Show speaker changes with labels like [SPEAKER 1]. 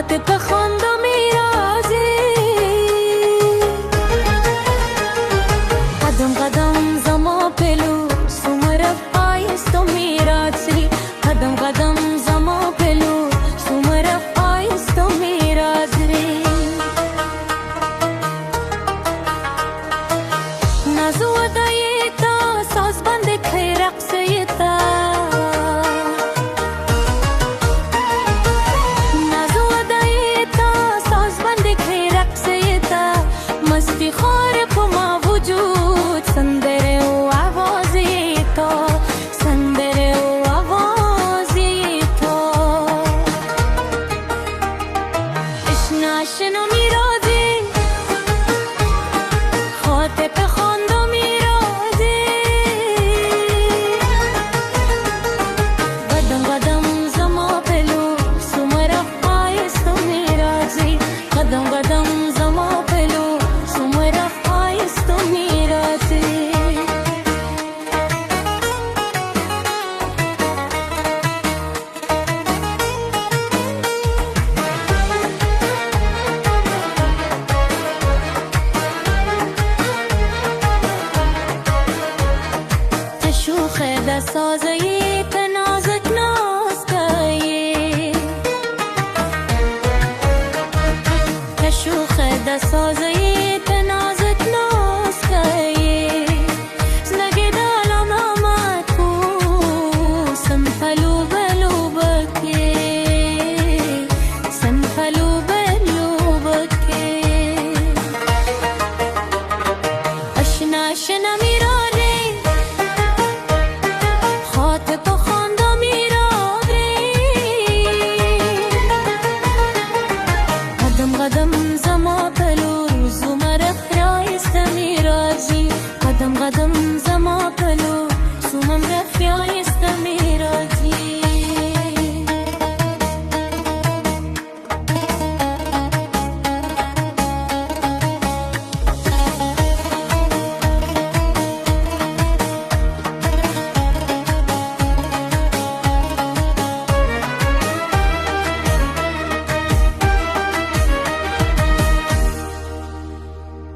[SPEAKER 1] خاطب خواند و میرازی قدم قدم زما پلو سومرف آیست و میرازی قدم قدم زما پلو سومرف آیست و میرازی نازو دایتا ساز بند که رقصیتا مستی خور پما وجود سندره و آوازی تو سندره و آوازی تو اشنا شنو میرازی خاطب خواند و میرازی قدم قدم زما پلو سومرف آیست و میرازی قدم قدم زما پلو سومرف آیست و میرازی تشوخ دسازی تنازک نازگی تشوخ دسازی تنازک نازگی زندگی دالم آمد کو سنفلو بلو بکی سنفلو بلو بکی اشنا شنا میراری خاطب خواند و میراری قدم قدم زما پلو سومرف آیست میرازی قدم قدم زما پلو